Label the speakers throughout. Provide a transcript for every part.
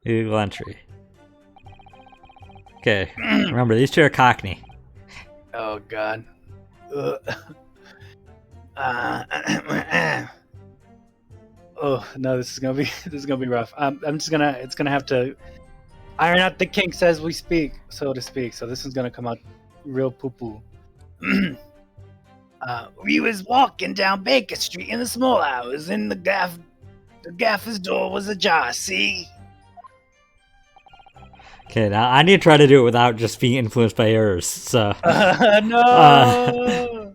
Speaker 1: Illegal entry. Okay, remember, these two are Cockney.
Speaker 2: Oh God. Oh no, this is gonna be rough. I'm just gonna it's gonna have to iron out the kinks as we speak, so to speak. So this is gonna come out real poo poo. We was walking down Baker Street in the small hours, and the gaffer's door was ajar. See?
Speaker 1: Okay, now I need to try to do it without just being influenced by yours. So
Speaker 2: No.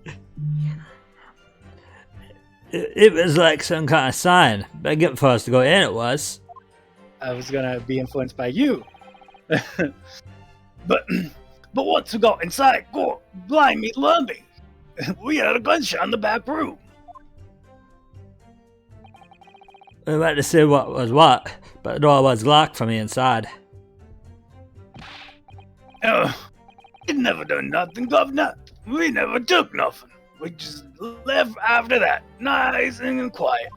Speaker 1: it was like some kind of sign. Begging for us to go in, it was.
Speaker 2: I was gonna be influenced by you. but once we got inside, God, blind me, love me. We had a gunshot in the back room.
Speaker 1: We went to see what was what, but the door was locked from the inside.
Speaker 2: It never done nothing, governor. We never took nothing. We just left after that, nice and quiet.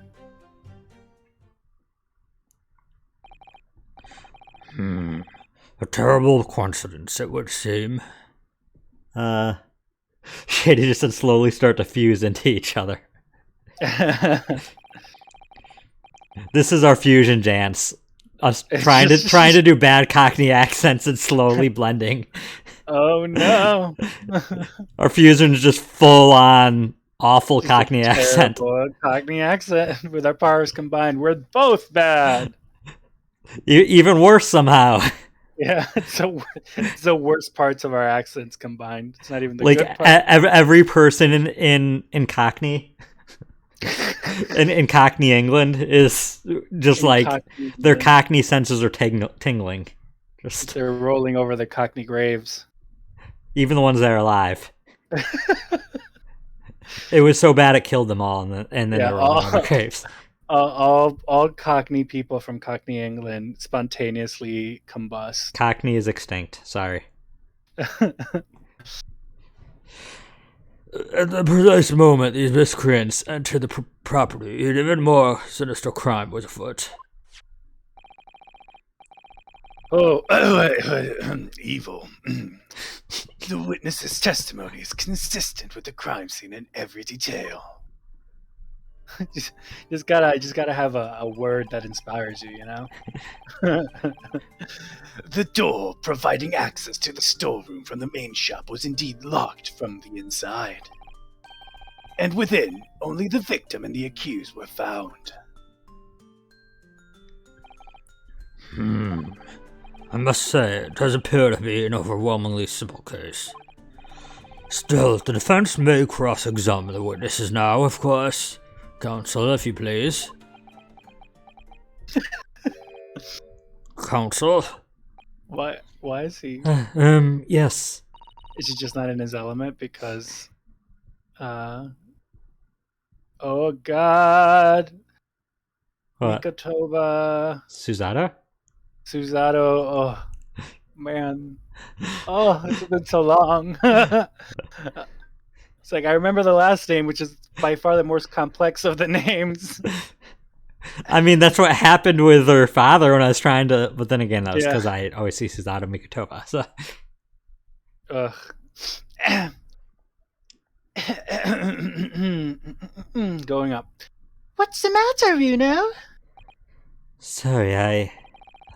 Speaker 1: A terrible coincidence, it would seem. Shady just said slowly start to fuse into each other. This is our fusion dance. Us trying to do bad Cockney accents and slowly blending.
Speaker 2: Oh no.
Speaker 1: Our fusion is just full on awful Cockney accent.
Speaker 2: Cockney accent with our powers combined. We're both bad.
Speaker 1: Even worse somehow.
Speaker 2: Yeah, it's the worst parts of our accents combined. It's not even the
Speaker 1: like
Speaker 2: good part.
Speaker 1: Every person in Cockney, in Cockney England is just like
Speaker 2: Cockney,
Speaker 1: their Cockney senses are tingling. Just
Speaker 2: they're rolling over the Cockney graves.
Speaker 1: Even the ones that are alive. It was so bad it killed them all, and then they were rolling over the graves.
Speaker 2: All Cockney people from Cockney England spontaneously combust.
Speaker 1: Cockney is extinct. Sorry. At the precise moment these miscreants entered the property, an even more sinister crime was afoot.
Speaker 2: Oh, evil. The witness's testimony is consistent with the crime scene in every detail. just gotta have a word that inspires you, you know? The door providing access to the storeroom from the main shop was indeed locked from the inside. And within, only the victim and the accused were found.
Speaker 1: I must say, it does appear to be an overwhelmingly simple case. Still, the defense may cross-examine the witnesses now, of course. Counsel, if you please. Counsel?
Speaker 2: Why is he?
Speaker 1: Yes.
Speaker 2: Is he just not in his element because... Oh, God.
Speaker 1: What?
Speaker 2: Mikotoba.
Speaker 1: Susato?
Speaker 2: Susato. Oh, man. Oh, it's been so long. It's like, I remember the last name, which is by far the most complex of the names.
Speaker 1: I mean, that's what happened with her father when I was trying to... But then again, that was because I always see Susato Mikotoba, so...
Speaker 2: Going up. What's the matter, Runo?
Speaker 1: Sorry, I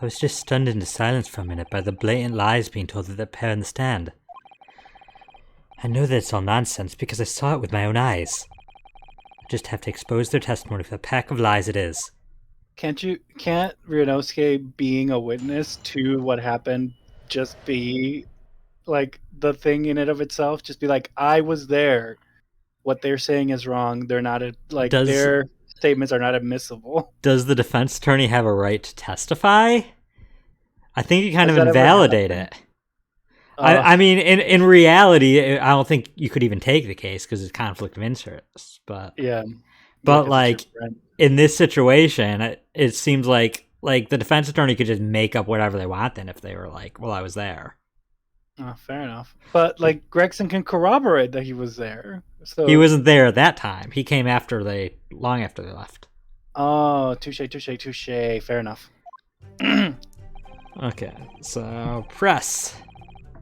Speaker 1: was just stunned into silence for a minute by the blatant lies being told of the pair in the stand. I know that it's all nonsense because I saw it with my own eyes. I just have to expose their testimony for the pack of lies it is.
Speaker 2: Can't Ryunosuke being a witness to what happened just be like the thing in and of itself? Just be like, I was there. What they're saying is wrong. They're not their statements are not admissible.
Speaker 1: Does the defense attorney have a right to testify? I think you kind of invalidate it. I mean, in reality, I don't think you could even take the case because it's conflict of interest. But
Speaker 2: yeah,
Speaker 1: but like in this situation, it seems like the defense attorney could just make up whatever they want. Then if they were like, "Well, I was there."
Speaker 2: Oh, fair enough. But like Gregson can corroborate that he was there. So
Speaker 1: he wasn't there at that time. He came long after they left.
Speaker 2: Oh, touche, touche, touche. Fair enough.
Speaker 1: Okay, so press.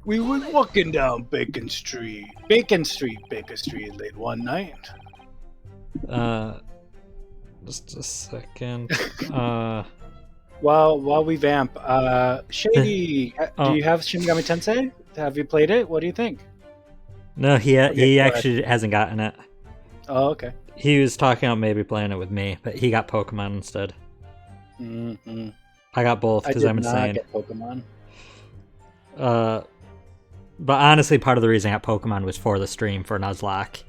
Speaker 2: We were walking down Bacon Street, Baker Street late one night.
Speaker 1: Just a second.
Speaker 2: While we vamp, Shady, do
Speaker 1: Oh.
Speaker 2: you have Shin Megami Tensei? Have you played it? What do you think?
Speaker 1: No, he
Speaker 2: Okay, go ahead.
Speaker 1: actually hasn't gotten it.
Speaker 2: Oh, okay.
Speaker 1: He was talking about maybe playing it with me, but he got Pokemon instead.
Speaker 2: Mm-hmm.
Speaker 1: I got both
Speaker 2: I
Speaker 1: because
Speaker 2: did
Speaker 1: I'm
Speaker 2: not
Speaker 1: insane.
Speaker 2: get Pokemon.
Speaker 1: But honestly, part of the reason I got Pokemon was for the stream for Nuzlocke.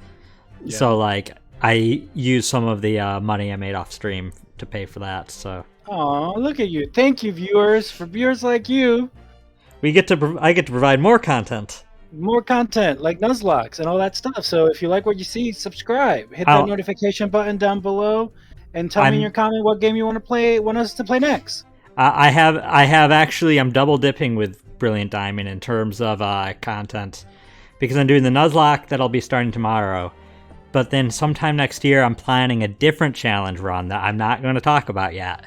Speaker 2: Yeah.
Speaker 1: So like, I used some of the money I made off stream to pay for that. So
Speaker 2: Oh, look at you! Thank you, viewers. For viewers like you,
Speaker 1: I get to provide more content.
Speaker 2: more content like Nuzlocks and all that stuff. So if you like what you see, subscribe. Hit that
Speaker 1: I'll-
Speaker 2: notification button down below, and tell me in your comment what game you want us to play next.
Speaker 1: I have actually, I'm double dipping with Brilliant Diamond in terms of content, because I'm doing the Nuzlocke that'll be starting tomorrow, but then sometime next year I'm planning a different challenge run that I'm not going to talk about yet.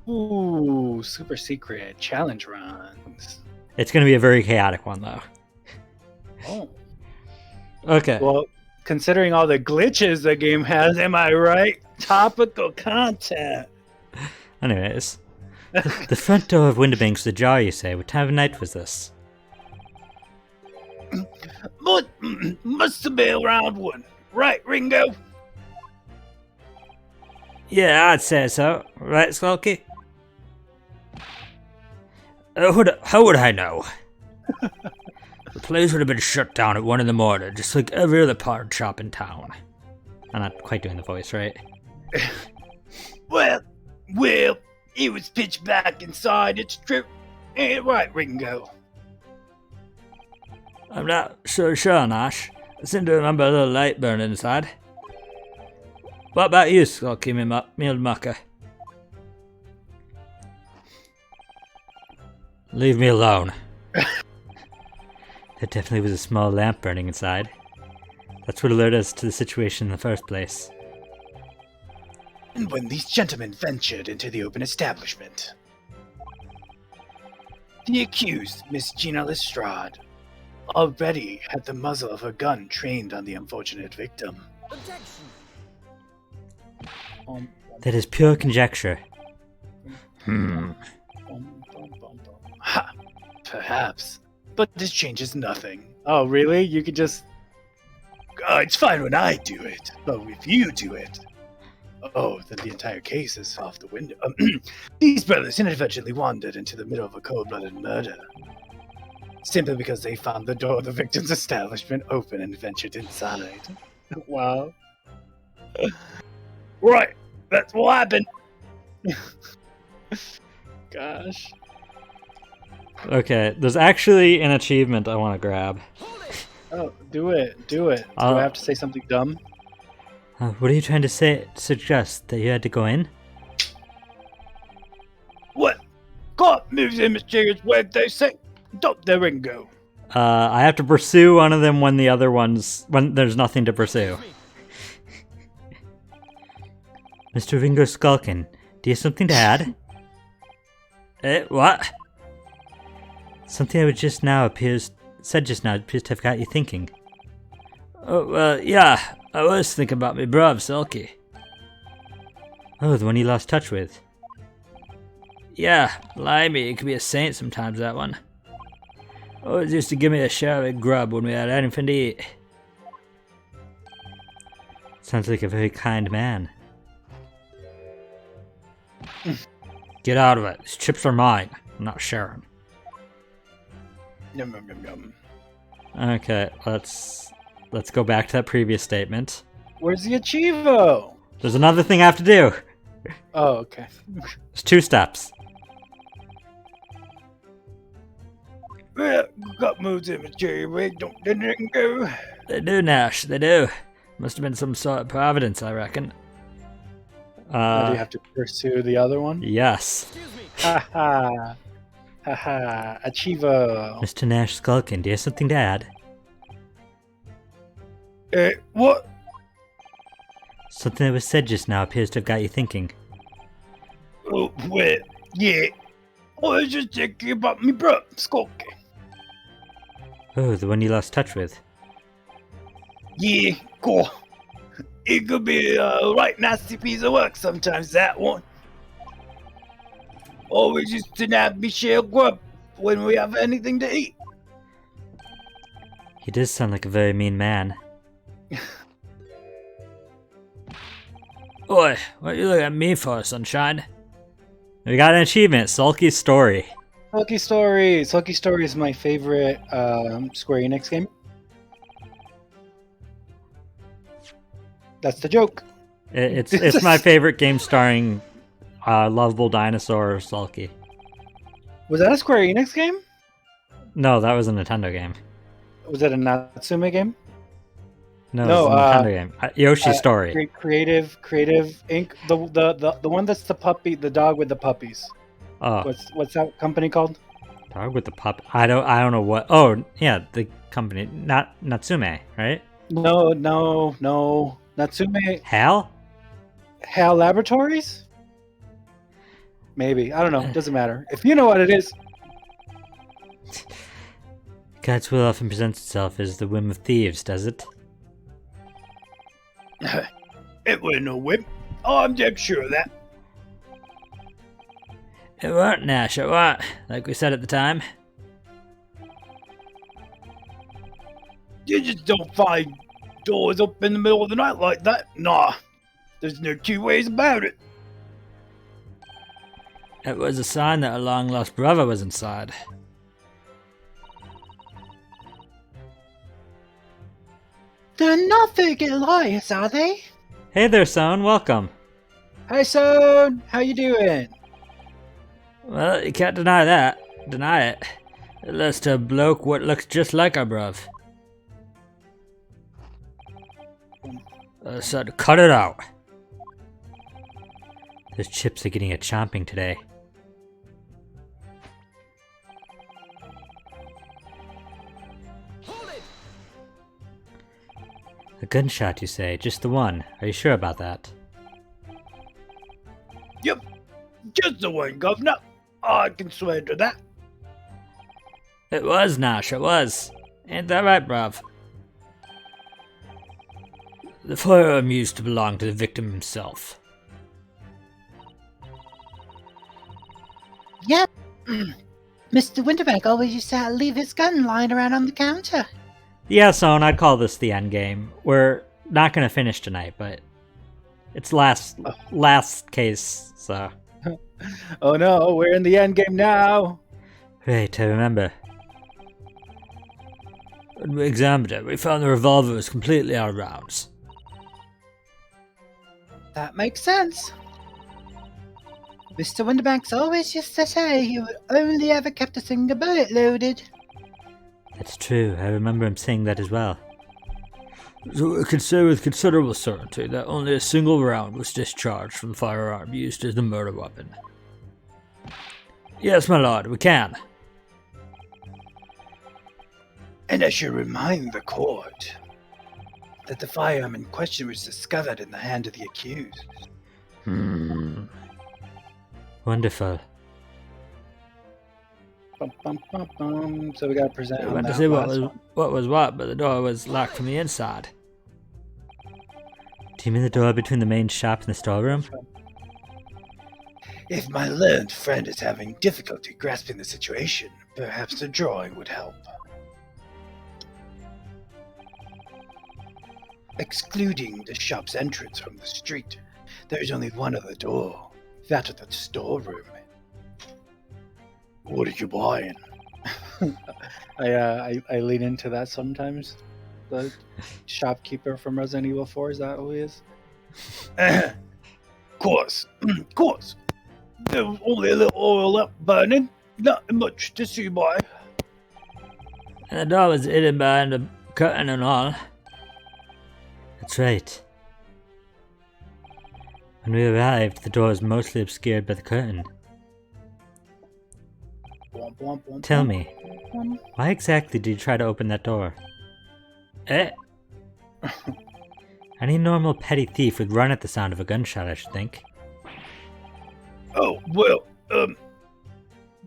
Speaker 2: Ooh, super secret challenge runs.
Speaker 1: It's going to be a very chaotic one though.
Speaker 2: Oh.
Speaker 1: Okay.
Speaker 2: Well, considering all the glitches the game has, am I right? Topical content.
Speaker 1: Anyways, the front door of Winterbanks was ajar, you say. What time of night was this?
Speaker 2: Must have been around one. Right, Ringo?
Speaker 1: Yeah, I'd say so. Right, Skulky? How would I know? The place would have been shut down at 1 in the morning, just like every other pawn shop in town. I'm not quite doing the voice, right?
Speaker 2: Well, it was pitch black inside. It's true. Ain't right, Ringo?
Speaker 1: I'm not so sure, Nash. I seem to remember a little light burning inside. What about you, Skulky, me old mucker? Leave me alone. There definitely was a small lamp burning inside. That's what alerted us to the situation in the first place.
Speaker 2: And when these gentlemen ventured into the open establishment, the accused, Miss Gina Lestrade, already had the muzzle of her gun trained on the unfortunate victim.
Speaker 1: That is pure conjecture.
Speaker 2: Ha! Perhaps. But this changes nothing. Oh, really? You could just... it's fine when I do it, but if you do it... Oh, then the entire case is off the window. These brothers inadvertently wandered into the middle of a cold-blooded murder. Simply because they found the door of the victim's establishment open and ventured inside. Wow. Right, that's what happened. Gosh.
Speaker 1: Okay, there's actually an achievement I want to grab.
Speaker 2: Oh, do it. Do I have to say something dumb?
Speaker 1: What are you trying to suggest? That you had to go in?
Speaker 2: What? God moves in mysterious way, they say. Stop there and go.
Speaker 1: I have to pursue one of them when there's nothing to pursue. Mr. Ringo Skulkin, do you have something to add? What? Something I just now appears to have got you thinking. Oh, well, yeah, I was thinking about me bruv, Sulky. Oh, the one you lost touch with. Yeah, blimey, it could be a saint sometimes, that one. Oh, it used to give me a share of grub when we had anything to eat. Sounds like a very kind man. Get out of it. These chips are mine. I'm not sharing.
Speaker 2: Yum, yum, yum, yum.
Speaker 1: Okay, let's go back to that previous statement.
Speaker 2: Where's the Achievo?
Speaker 1: There's another thing I have to do.
Speaker 2: Oh, okay.
Speaker 1: There's 2 steps.
Speaker 2: Well, got moves in mysterious way, don't go.
Speaker 1: They do, Nash. They do. Must have been some sort of providence, I reckon.
Speaker 2: Do you have to pursue the other one?
Speaker 1: Yes.
Speaker 2: Ha ha. Ha ha. Achievo.
Speaker 1: Mr. Nash Skulkin, do you have something to add?
Speaker 2: What?
Speaker 1: Something that was said just now appears to have got you thinking.
Speaker 2: Oh, well, yeah. I was just thinking about me bro, Skulky.
Speaker 1: Oh, the one you lost touch with.
Speaker 2: Yeah, cool. It could be a right nasty piece of work sometimes, that one. Always used to nab me share grub when we have anything to eat.
Speaker 1: He does sound like a very mean man. Oi, what you looking at me for, sunshine? We got an achievement, Sulky Story.
Speaker 2: Sulky Story. Sulky Story is my favorite Square Enix game. That's the joke.
Speaker 1: It's my favorite game starring lovable dinosaur Sulky.
Speaker 2: Was that a Square Enix game?
Speaker 1: No, that was a Nintendo game.
Speaker 2: Was that a Natsume game?
Speaker 1: No, it was a Nintendo game. Yoshi's Story.
Speaker 2: Creative Inc. The one that's the puppy, the dog with the puppies.
Speaker 1: Oh,
Speaker 2: What's that company called?
Speaker 1: dog with the pup. I don't know what. Oh, yeah, the company, not Natsume, right?
Speaker 2: No. Natsume
Speaker 1: Hal?
Speaker 2: Laboratories? Maybe. I don't know. Doesn't matter. If you know what it is.
Speaker 1: God's will often presents itself as the whim of thieves, does it?
Speaker 2: It wasn't no whip. Oh, I'm damn sure of that.
Speaker 1: It weren't, Nash, it weren't, like we said at the time.
Speaker 2: You just don't find doors up in the middle of the night like that. Nah. There's no two ways about it.
Speaker 1: It was a sign that a long-lost brother was inside.
Speaker 2: They're not very good liars, are they?
Speaker 1: Hey there, son, welcome.
Speaker 2: Hey, son. How you doing?
Speaker 1: Well, you can't deny that. Deny it. It leads to a bloke what looks just like our bruv. So cut it out. Those chips are getting a chomping today. A gunshot, you say? Just the one. Are you sure about that?
Speaker 2: Yep. Just the one, Governor. I can swear to that.
Speaker 1: It was, Nash, it was. Ain't that right, bruv? The firearm used to belong to the victim himself.
Speaker 3: Yep. Mr. Winterbank always used to leave his gun lying around on the counter.
Speaker 1: Yeah, son, I'd call this the end game. We're not gonna finish tonight, but it's last case, so.
Speaker 2: Oh no, we're in the end game now.
Speaker 1: Right, I remember. When we examined it, we found the revolver was completely out of rounds.
Speaker 3: That makes sense. Mr. Winterbanks always used to say he would only ever kept a single bullet loaded.
Speaker 1: That's true, I remember him saying that as well. So we can say with considerable certainty that only a single round was discharged from the firearm used as the murder weapon. Yes, my lord, we can.
Speaker 2: And I should remind the court that the firearm in question was discovered in the hand of the accused.
Speaker 1: Wonderful.
Speaker 2: Bum, bum, bum, bum. So we gotta present.
Speaker 1: I
Speaker 2: on
Speaker 1: went to
Speaker 2: that
Speaker 1: see
Speaker 2: last one.
Speaker 1: what was what, but the door was locked from the inside. Do you mean the door between the main shop and the storeroom?
Speaker 2: If my learned friend is having difficulty grasping the situation, perhaps the drawing would help. Excluding the shop's entrance from the street, there is only one other door, that of the storeroom. What are you buying? I lean into that sometimes. The shopkeeper from Resident Evil 4, is that who he is? Course. There was only a little oil left burning. Not much to see by.
Speaker 1: And the door was hidden behind a curtain and all. That's right. When we arrived, the door was mostly obscured by the curtain. Tell me, why exactly did you try to open that door? Any normal petty thief would run at the sound of a gunshot, I should think.
Speaker 2: Oh, well,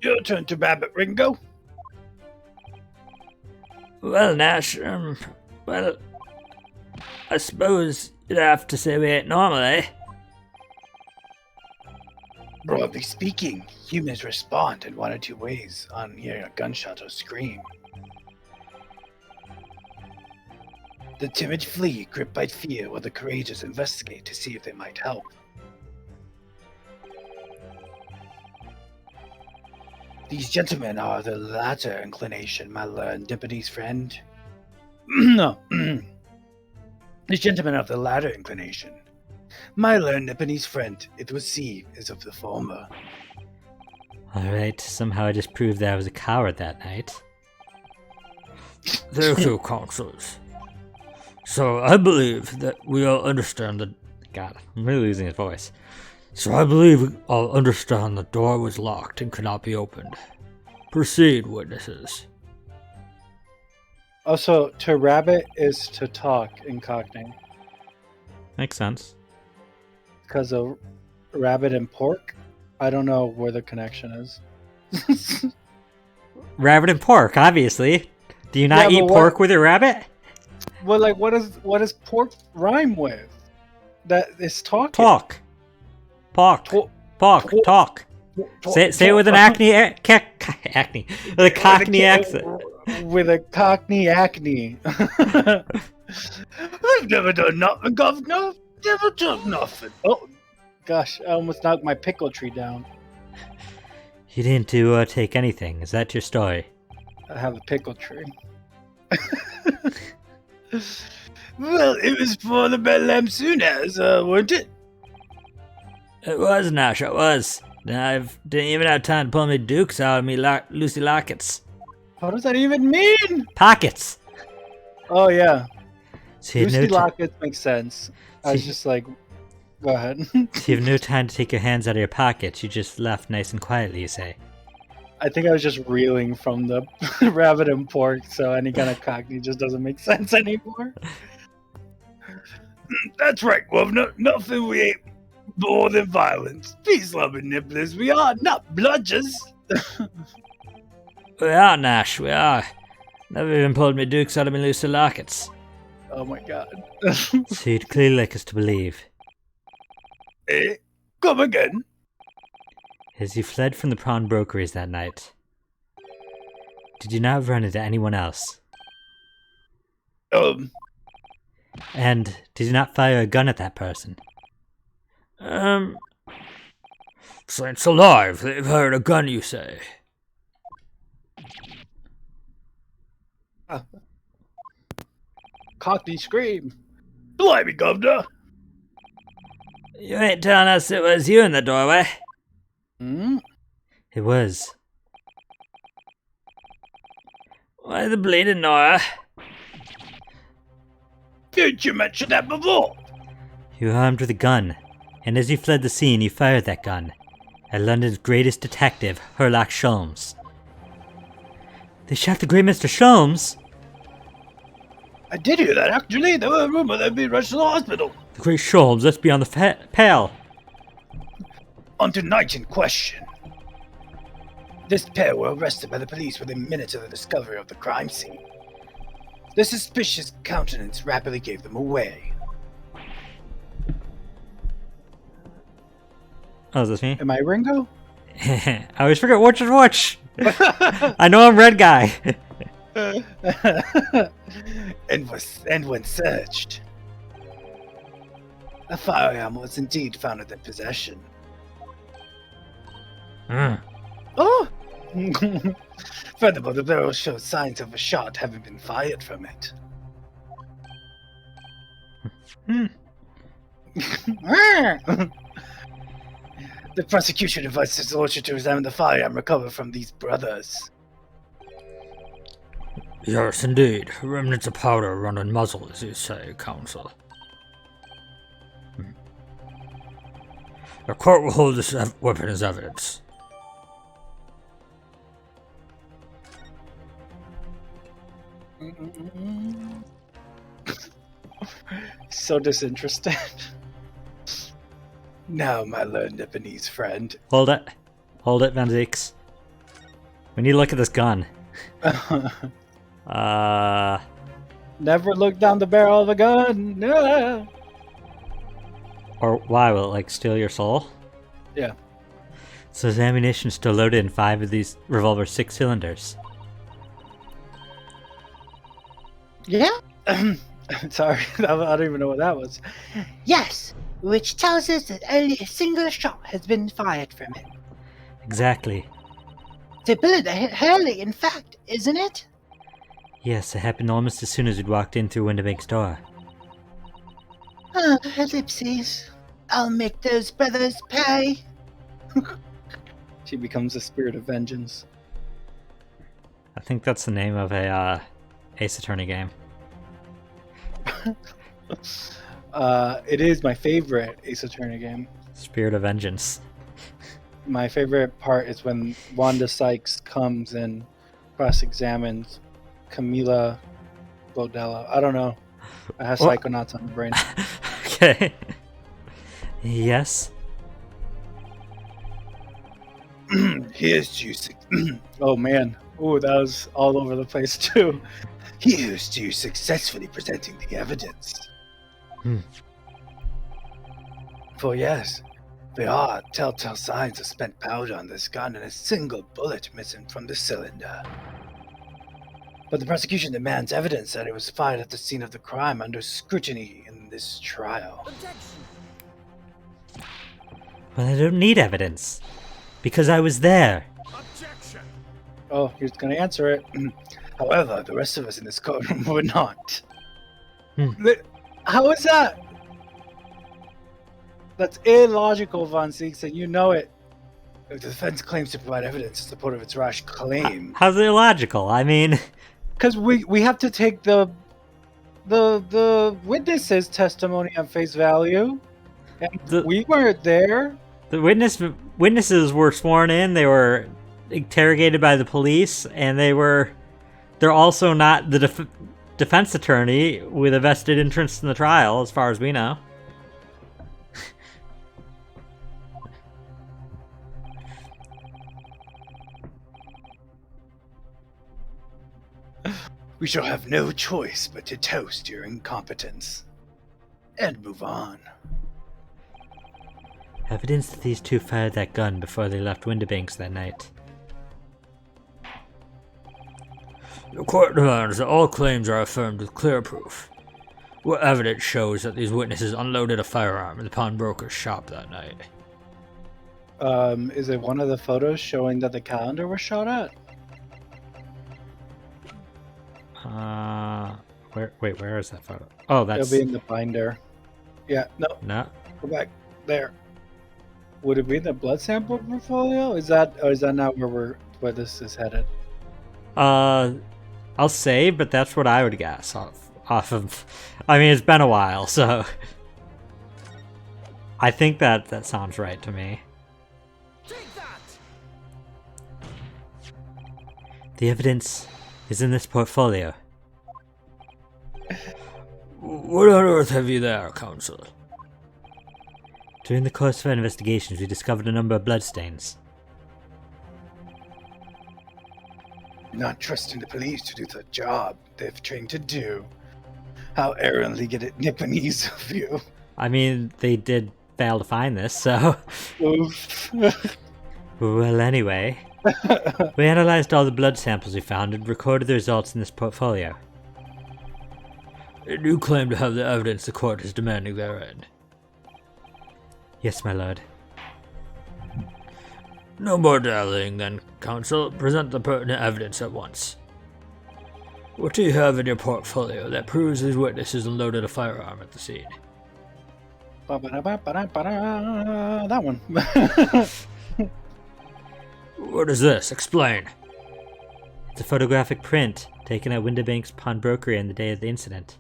Speaker 2: your turn to Rabbit Ringo.
Speaker 1: Well, Nash, well, I suppose you'd have to say we ain't normal, eh?
Speaker 2: Broadly speaking, humans respond in one or two ways on hearing a gunshot or scream. The timid flee, gripped by fear, while the courageous investigate to see if they might help. These gentlemen are the latter inclination, my learned Deputy's friend. No. These gentlemen are of the latter inclination. My learned Nipponese friend, it would seem, is of the former.
Speaker 1: Alright, somehow I just proved that I was a coward that night.
Speaker 4: Thank you, counselors. So I believe that we all understand the...
Speaker 1: God, I'm really losing his voice.
Speaker 4: So I believe we all understand the door was locked and could not be opened. Proceed, witnesses.
Speaker 2: Also, to rabbit is to talk in Cockney.
Speaker 1: Makes sense.
Speaker 2: Because of rabbit and pork. I don't know where the connection is.
Speaker 1: Rabbit and pork, obviously. Do you not
Speaker 2: Yeah,
Speaker 1: eat
Speaker 2: but
Speaker 1: pork with your rabbit?
Speaker 2: Well, like, what does pork rhyme with? That is talking.
Speaker 1: Talk. Pork.
Speaker 2: Talk.
Speaker 1: Pork. Talk. Say it with an acne. With a Cockney accent.
Speaker 2: With a Cockney acne. I've never done nothing, governor. Never done nothing. Oh, gosh, I almost knocked my pickle tree down.
Speaker 1: You didn't take anything. Is that your story?
Speaker 2: I have a pickle tree. Well, it was for the Bethlehem Sooners, weren't it?
Speaker 1: It was, Nash, it was. I didn't even have time to pull my dukes out of me Lucy Lockets.
Speaker 2: What does that even mean?
Speaker 1: Pockets!
Speaker 2: Oh, yeah.
Speaker 1: So you had
Speaker 2: Lucy
Speaker 1: no
Speaker 2: Lockets makes sense. I was just like, go ahead.
Speaker 1: So you have no time to take your hands out of your pockets. You just left nice and quietly, you say.
Speaker 2: I think I was just reeling from the rabbit and pork, so any kind of Cockney just doesn't make sense anymore. That's right, Governor. Nothing we ain't more than violence. Peace-loving nibblers we are, not bludgers.
Speaker 1: We are, Nash, we are. Never even pulled my dukes out of my Lucy Lockets.
Speaker 2: Oh my god.
Speaker 1: So you'd clearly like us to believe.
Speaker 2: Eh? Come again.
Speaker 1: As you fled from the pawnbrokeries that night, did you not run into anyone else? And did you not fire a gun at that person?
Speaker 4: Saints alive, they've heard a gun, you say?
Speaker 2: Cockney scream. Blimey, Governor.
Speaker 1: You ain't telling us it was you in the doorway?
Speaker 2: Hmm?
Speaker 1: It was. Why the bleeding, Nora?
Speaker 2: Didn't you mention that before?
Speaker 1: You were armed with a gun, and as you fled the scene, you fired that gun at London's greatest detective, Herlock Sholmes. They shot the great Mr. Sholmes?
Speaker 2: I did hear that, actually. There was a rumor they'd be rushed to the hospital.
Speaker 1: The great Sholmes, that's beyond the pale.
Speaker 2: On to night in question. This pair were arrested by the police within minutes of the discovery of the crime scene. The suspicious countenance rapidly gave them away.
Speaker 1: Oh, is this me?
Speaker 2: Am I Ringo?
Speaker 1: I always forget which is which. I know I'm red guy.
Speaker 2: and when searched, a firearm was indeed found in their possession. Oh! Furthermore, the barrel showed signs of a shot having been fired from it. The prosecution invites his lordship to examine the firearm recovered from these brothers.
Speaker 4: Yes, indeed. Remnants of powder run in muzzle, as you say, counsel. The court will hold this weapon as evidence.
Speaker 2: So disinterested. Now, my Lord Nipponese friend.
Speaker 1: Hold it. Hold it, Van Zieks. We need to look at this gun.
Speaker 2: Never look down the barrel of a gun. No.
Speaker 1: Or why will it, like, steal your soul?
Speaker 2: Yeah.
Speaker 1: So there's ammunition still loaded in 5 of these revolver 6 cylinders.
Speaker 3: Yeah?
Speaker 2: Sorry, I don't even know what that was.
Speaker 3: Yes, which tells us that only a single shot has been fired from it.
Speaker 1: Exactly.
Speaker 3: It's a bullet that hit Hurley, in fact, isn't it?
Speaker 1: Yes, it happened almost as soon as we'd walked in through Winterbake's door.
Speaker 3: Oh, ellipses. I'll make those brothers pay.
Speaker 2: She becomes a spirit of vengeance.
Speaker 1: I think that's the name of a Ace Attorney game.
Speaker 2: It is my favorite Ace Attorney game.
Speaker 1: Spirit of Vengeance.
Speaker 2: My favorite part is when Wanda Sykes comes and cross-examines Camila Bodella. I don't know. I have
Speaker 1: What?
Speaker 2: Psychonauts on the brain.
Speaker 1: Okay. Yes.
Speaker 2: Here's to you. Oh man. Oh, that was all over the place too. Here's to you successfully presenting the evidence. For yes, there are telltale signs of spent powder on this gun and a single bullet missing from the cylinder. But the prosecution demands evidence that it was fired at the scene of the crime under scrutiny in this trial.
Speaker 1: Well, I don't need evidence. Because I was there.
Speaker 2: Oh, he's going to answer it. However, the rest of us in this courtroom were not. How is that? That's illogical, Von Zieks, and you know it. If the defense claims to provide evidence in support of its rash claim,
Speaker 1: How's it illogical? I mean,
Speaker 2: because we have to take the witness's testimony at face value, and we weren't there.
Speaker 1: the witnesses were sworn in. They were interrogated by the police, and they're also not the defense attorney with a vested interest in the trial, as far as we know.
Speaker 2: We shall have no choice but to toast your incompetence and move on.
Speaker 1: Evidence that these two fired that gun before they left Winterbanks that night.
Speaker 4: The court demands that all claims are affirmed with clear proof. What evidence shows that these witnesses unloaded a firearm in the pawnbroker's shop that night?
Speaker 2: Is it one of the photos showing that the calendar was shot at?
Speaker 1: Where is that photo? Oh, that's...
Speaker 2: It'll be in the binder. Yeah,
Speaker 1: No.
Speaker 2: go back. There. Would it be the blood sample portfolio? Is that not where this is headed?
Speaker 1: I'll say, but that's what I would guess off of... I mean, it's been a while, so... I think that sounds right to me. The evidence is in this portfolio.
Speaker 4: What on earth have you there, counsel?
Speaker 1: During the course of our investigations, we discovered a number of bloodstains.
Speaker 2: Not trusting the police to do the job they've trained to do. How arrogantly get it Nipponese of you.
Speaker 1: I mean, they did fail to find this, so...
Speaker 2: Oof.
Speaker 1: Well, anyway... We analyzed all the blood samples we found and recorded the results in this portfolio.
Speaker 4: And you claim to have the evidence the court is demanding therein?
Speaker 1: Yes, my lord.
Speaker 4: No more dallying then, counsel. Present the pertinent evidence at once. What do you have in your portfolio that proves these witnesses unloaded a firearm at the scene?
Speaker 2: That one.
Speaker 4: What is this? Explain.
Speaker 1: It's a photographic print taken at Winterbank's pawnbrokery on the day of the incident.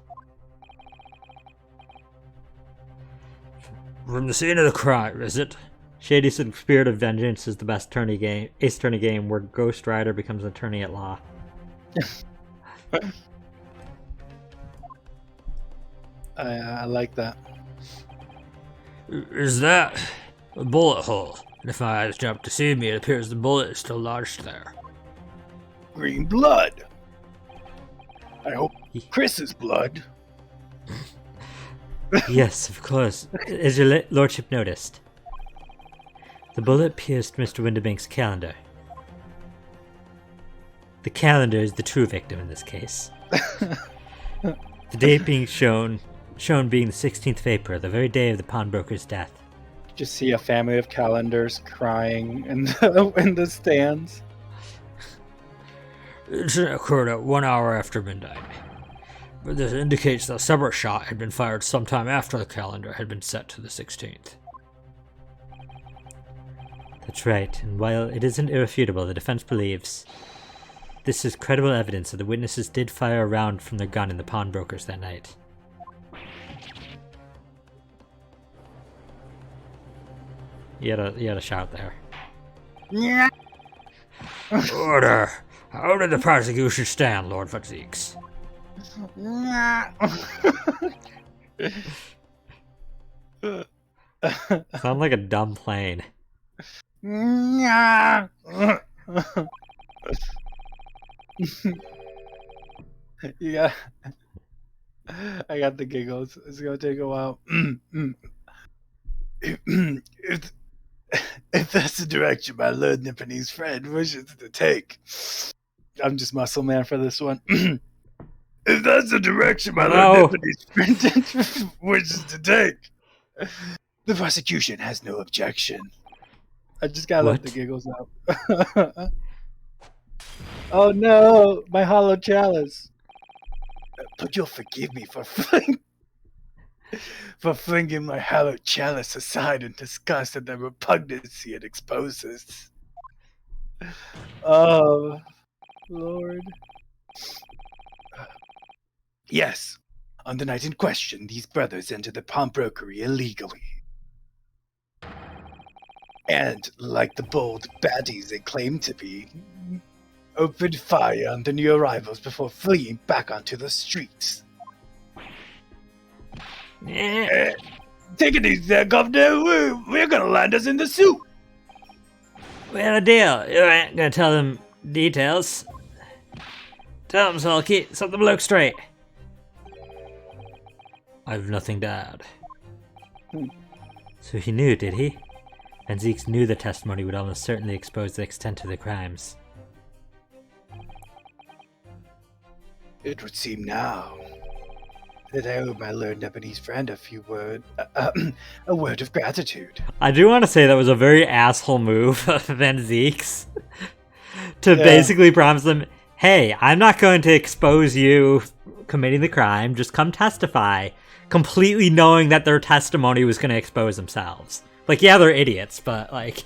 Speaker 4: From the scene of the crime, is it?
Speaker 1: Shady said Spirit of Vengeance is the best Ace Attorney game where Ghost Rider becomes an attorney at law.
Speaker 2: I like that.
Speaker 4: Is that a bullet hole? And if my eyes jump to see me, it appears the bullet is still lodged there.
Speaker 2: Green blood. I hope Chris's blood.
Speaker 1: Yes, of course. As your lordship noticed, the bullet pierced Mr. Winterbank's calendar. The calendar is the true victim in this case. The date being shown being the 16th of April, the very day of the pawnbroker's death.
Speaker 2: Just see a family of calendars crying in the stands.
Speaker 4: The incident occurred at 1 hour after midnight, but this indicates that a separate shot had been fired sometime after the calendar had been set to the 16th.
Speaker 1: That's right, and while it isn't irrefutable, the defense believes this is credible evidence that the witnesses did fire a round from their gun in the pawnbrokers that night. You had a shout there.
Speaker 4: Order! How did the prosecution stand, Lord Zieks?
Speaker 1: Sound like a dumb plane.
Speaker 2: Yeah, I got the giggles. It's gonna take a while. If that's the direction my Lord Nipponese friend wishes to take, I'm just muscle man for this one. If that's the direction my Lord Nipponese friend wishes to take, the prosecution has no objection. I just gotta let the giggles out. Oh no, my hollow chalice. But you'll forgive me for flinging my hallowed chalice aside in disgust at the repugnancy it exposes. Oh, Lord. Yes, on the night in question, these brothers entered the pawnbrokery illegally. And, like the bold baddies they claim to be, opened fire on the new arrivals before fleeing back onto the streets. Take it easy there, Governor. We're gonna land us in the soup.
Speaker 1: We had a deal. You ain't gonna tell them details. Tell them, Sulky. Set the bloke straight.
Speaker 4: I've nothing to add.
Speaker 1: So he knew, did he? And Zieks knew the testimony would almost certainly expose the extent of the crimes.
Speaker 2: It would seem now that I owe my learned Japanese friend a word of gratitude.
Speaker 1: I do want to say that was a very asshole move of Van Zieks to basically promise them, hey, I'm not going to expose you committing the crime, just come testify, completely knowing that their testimony was going to expose themselves. Like, yeah, they're idiots, but, like...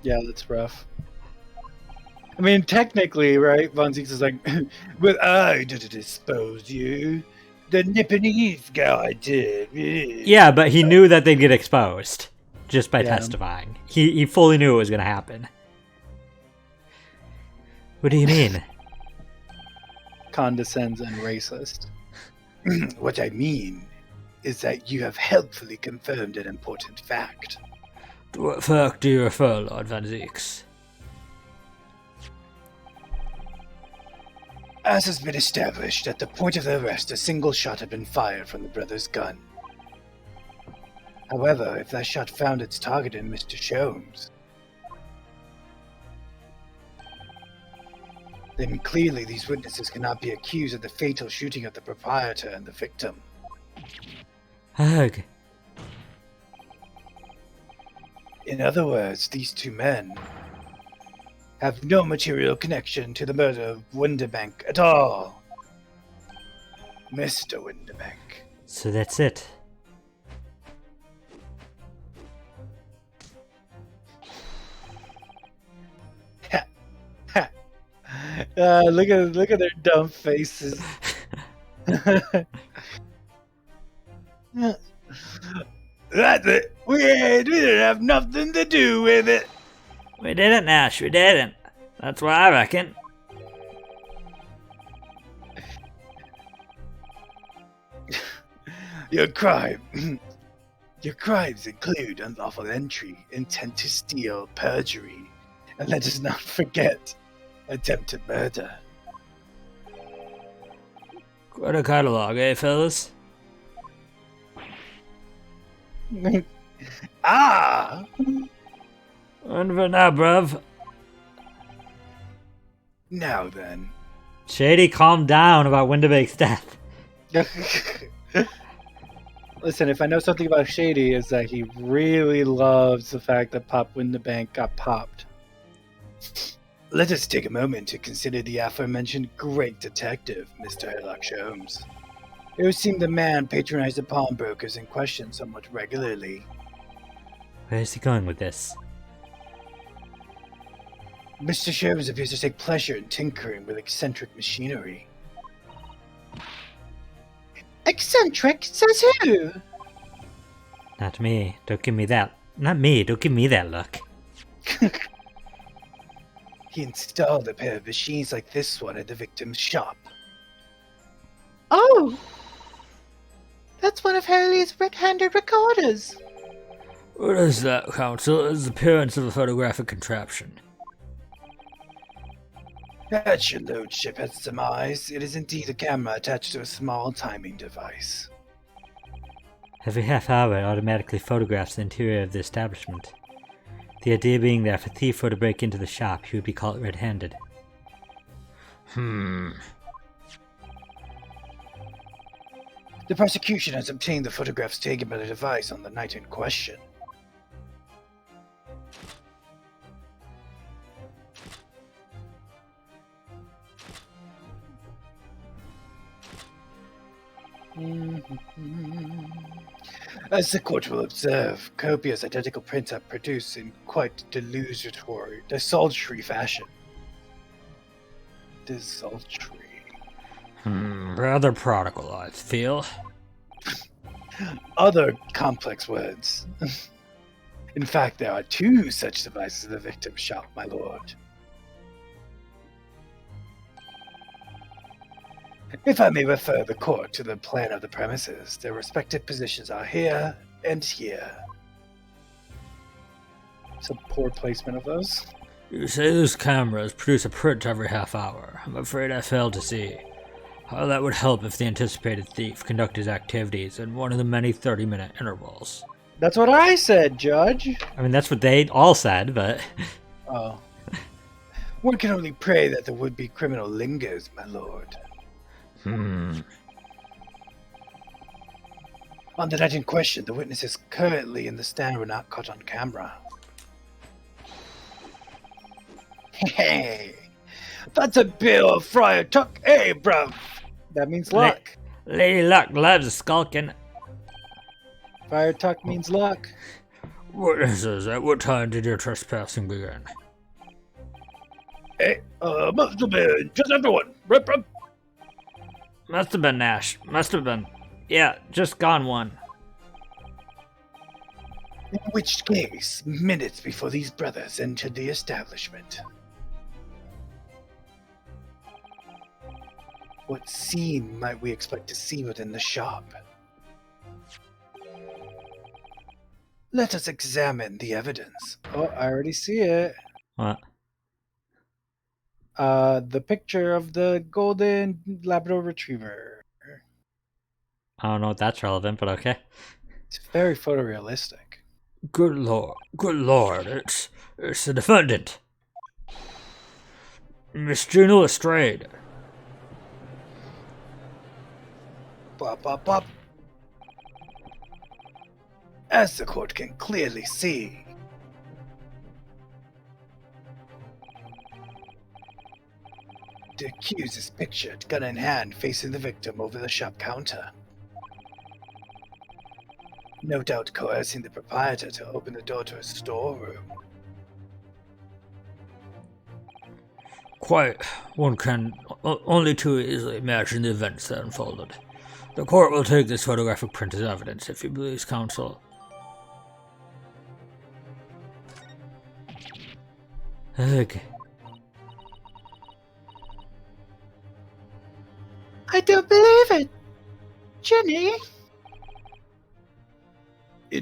Speaker 2: Yeah, that's rough. I mean, technically, right, Von Zieks is like, but I didn't expose you. The Nipponese guy did.
Speaker 1: Yeah, but he knew that they'd get exposed just by testifying. He fully knew it was going to happen. What do you mean?
Speaker 2: Condescends and racist. What I mean is that you have helpfully confirmed an important fact.
Speaker 4: To what fact do you refer, Lord Van Zieks?
Speaker 2: As has been established, at the point of the arrest, a single shot had been fired from the brother's gun. However, if that shot found its target in Mr. Sholmes, then clearly these witnesses cannot be accused of the fatal shooting of the proprietor and the victim.
Speaker 1: Ugh.
Speaker 2: In other words, these two men have no material connection to the murder of Winterbank at all. Mr. Winterbank.
Speaker 1: So that's it.
Speaker 2: Look at their dumb faces. That's it. We didn't have nothing to do with it.
Speaker 1: We didn't, Nash. We didn't. That's what I reckon.
Speaker 2: Your crime Your crimes include unlawful entry, intent to steal, perjury, and let us not forget, attempted murder.
Speaker 4: Quite a catalog, eh, fellas?
Speaker 2: Ah!
Speaker 4: And for now, bruv.
Speaker 2: Now then.
Speaker 1: Shady, calm down about Winterbake's death.
Speaker 2: Listen, if I know something about Shady, is that he really loves the fact that Pop Winterbank got popped. Let us take a moment to consider the aforementioned great detective, Mr. Sherlock Holmes. It would seem the man patronized the pawnbrokers in question somewhat regularly.
Speaker 1: Where is he going with this?
Speaker 2: Mr. Holmes appears to take pleasure in tinkering with eccentric machinery.
Speaker 3: Eccentric? Says who?
Speaker 1: Not me. Don't give me that. Not me. Don't give me that look.
Speaker 2: He installed a pair of machines like this one at the victim's shop.
Speaker 3: Oh! That's one of Hurley's red-handed recorders.
Speaker 4: What is that, Counsel? It's the appearance of a photographic contraption.
Speaker 2: As your lordship has surmised, it is indeed a camera attached to a small timing device.
Speaker 1: Every half hour, it automatically photographs the interior of the establishment. The idea being that if a thief were to break into the shop, he would be caught red-handed.
Speaker 4: Hmm.
Speaker 2: The prosecution has obtained the photographs taken by the device on the night in question. As the court will observe, copious identical prints are produced in quite desultory fashion. Desultory.
Speaker 4: Rather prodigal, I feel.
Speaker 2: Other complex words. In fact, there are 2 such devices in the victim's shop, my lord. If I may refer the court to the plan of the premises, their respective positions are here and here. Some poor placement of those.
Speaker 4: You say those cameras produce a print every half hour. I'm afraid I fail to see how that would help if the anticipated thief conducted his activities in one of the many 30-minute intervals.
Speaker 2: That's what I said, Judge.
Speaker 1: I mean, that's what they all said, but...
Speaker 2: Oh. One can only pray that the would-be criminal lingers, my lord. On the night in question, the witnesses currently in the stand were not caught on camera. Hey, that's a bill of Friar Tuck, eh, bruv? That means luck.
Speaker 1: Lady Luck loves skulking.
Speaker 2: Friar Tuck means luck.
Speaker 4: Witnesses, at what time did your trespassing begin?
Speaker 2: Hey, must have been just after 1. Right, bruv?
Speaker 1: Must have been Nash. Must have been. Yeah, just gone 1.
Speaker 2: In which case, minutes before these brothers entered the establishment. What scene might we expect to see within the shop? Let us examine the evidence. Oh, I already see it.
Speaker 1: What?
Speaker 2: The picture of the golden Labrador Retriever.
Speaker 1: I don't know if that's relevant, but okay.
Speaker 2: It's very photorealistic.
Speaker 4: Good lord, it's the defendant. Miss Juno Lestrade.
Speaker 2: Bop, bop, bop. As the court can clearly see, the accused is pictured, gun in hand, facing the victim over the shop counter. No doubt coercing the proprietor to open the door to his storeroom.
Speaker 4: Quite. One can only too easily imagine the events that unfolded. The court will take this photographic print as evidence, if you please, counsel.
Speaker 1: Ugh.
Speaker 3: I don't believe it. Jenny?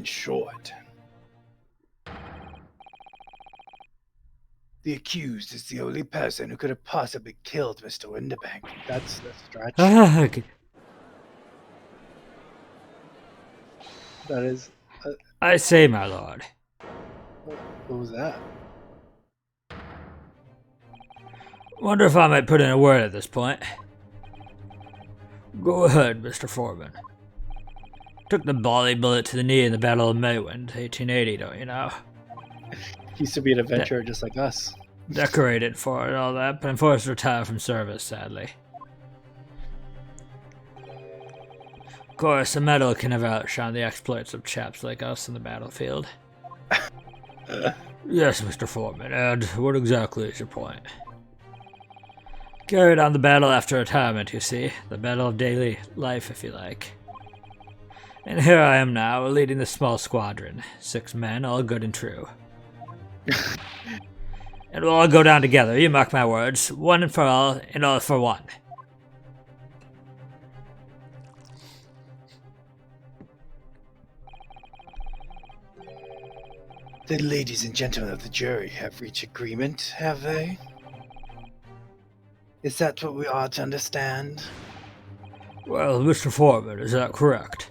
Speaker 2: In short, the accused is the only person who could have possibly killed Mr. Winterbank. That's the stretch.
Speaker 1: Ugh.
Speaker 2: That is.
Speaker 4: I say, my lord.
Speaker 2: What was that?
Speaker 4: Wonder if I might put in a word at this point. Go ahead, Mr. Foreman. Took the bally bullet to the knee in the Battle of Maywind, 1880, don't you know?
Speaker 2: Used to be an adventurer just like us.
Speaker 4: Decorated for it and all that, but I'm forced to retire from service, sadly. Of course, a medal can never outshine the exploits of chaps like us in the battlefield. Yes, Mr. Foreman, and what exactly is your point? Carried on the battle after retirement, you see. The battle of daily life, if you like. And here I am now, leading the small squadron. 6 men, all good and true. And we'll all go down together, you mark my words. One and for all, and all for one.
Speaker 2: The ladies and gentlemen of the jury have reached agreement, have they? Is that what we ought to understand?
Speaker 4: Well, Mr. Foreman, is that correct?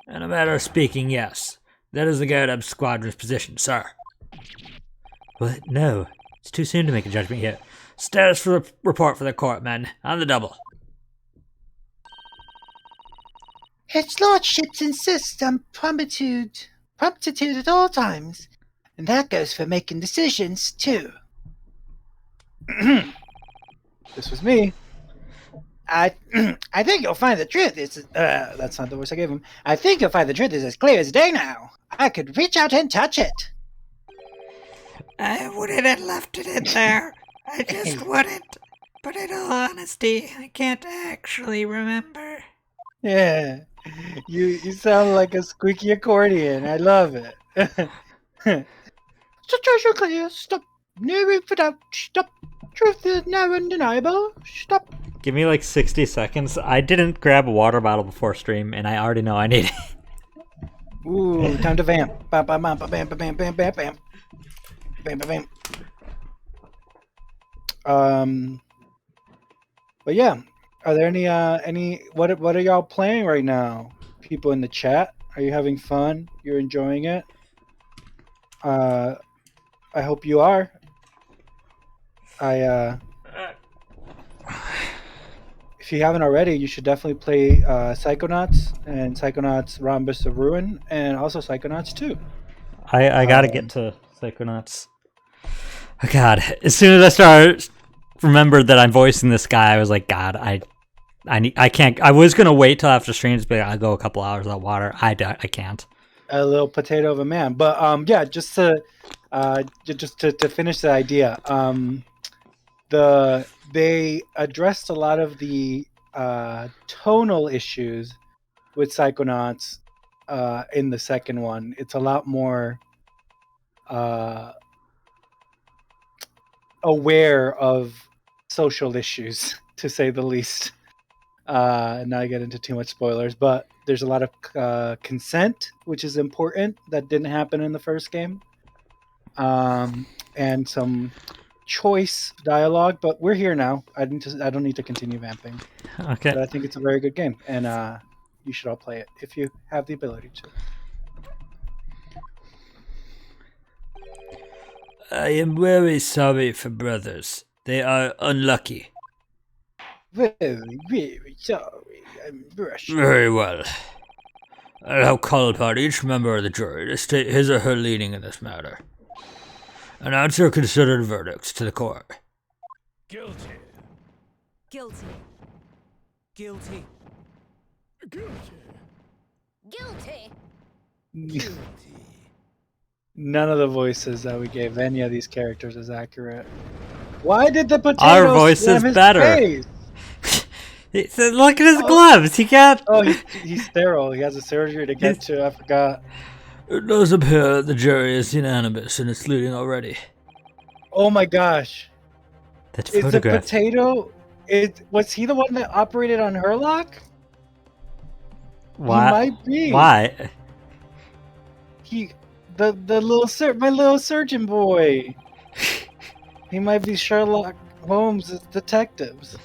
Speaker 4: In a matter of speaking, yes. That is the Garrett Squadron's position, sir.
Speaker 1: What? No. It's too soon to make a judgment yet.
Speaker 4: Status for the report for the court, men. On the double.
Speaker 3: His lordships insist on promptitude at all times, and that goes for making decisions too.
Speaker 2: This was me. I think you'll find the truth is that's not the voice I gave him. I think you'll find the truth is as clear as day now. I could reach out and touch it.
Speaker 5: I wouldn't have left it in there. I just wouldn't. But in all honesty, I can't actually remember.
Speaker 2: Yeah. You sound like a squeaky accordion. I love it. Situation clear. Stop. No room for doubt. Stop. Truth is now undeniable. Stop.
Speaker 1: Give me like 60 seconds. I didn't grab a water bottle before stream, and I already know I need it.
Speaker 2: Ooh, time to vamp. Bam, bam, bam, bam, bam, bam, bam, bam, bam. Bam, bam, bam. But yeah, are there any what are y'all playing right now? People in the chat, are you having fun? You're enjoying it? I hope you are. If you haven't already, you should definitely play Psychonauts and Psychonauts Rhombus of Ruin, and also Psychonauts 2.
Speaker 1: I gotta get to Psychonauts. Oh God! As soon as I remembered that I'm voicing this guy, I was like, God, I can't. I was gonna wait till after streams, but I'll go a couple hours without water. I can't.
Speaker 2: A little potato of a man, but yeah, just to finish the idea, they addressed a lot of the tonal issues with Psychonauts in the second one. It's a lot more aware of social issues, to say the least. Not to get into too much spoilers, but there's a lot of consent, which is important, that didn't happen in the first game, and some choice dialogue. But we're here now. I don't need to continue vamping.
Speaker 1: Okay.
Speaker 2: But I think it's a very good game, and you should all play it if you have the ability to.
Speaker 4: I am very sorry for brothers. They are unlucky.
Speaker 2: Very, very sorry. I'm rushing.
Speaker 4: Very well. I'll now call upon each member of the jury to state his or her leaning in this matter. Announce your considered verdicts to the court.
Speaker 6: Guilty.
Speaker 5: Guilty.
Speaker 6: Guilty.
Speaker 5: Guilty.
Speaker 6: Guilty.
Speaker 2: None of the voices that we gave any of these characters is accurate. Why did the potato
Speaker 1: Our voice
Speaker 2: slam
Speaker 1: is
Speaker 2: his
Speaker 1: better.
Speaker 2: face?
Speaker 1: Look at his gloves. He got.
Speaker 2: Oh, he's sterile. He has a surgery to get to. I forgot.
Speaker 4: It does appear that the jury is unanimous in its leading already.
Speaker 2: Oh my gosh!
Speaker 1: That's
Speaker 2: It's a
Speaker 1: photograph.
Speaker 2: potato. Was he the one that operated on Herlock?
Speaker 1: Why?
Speaker 2: might be.
Speaker 1: Why?
Speaker 2: The my little surgeon boy. He might be Sherlock Holmes' detectives.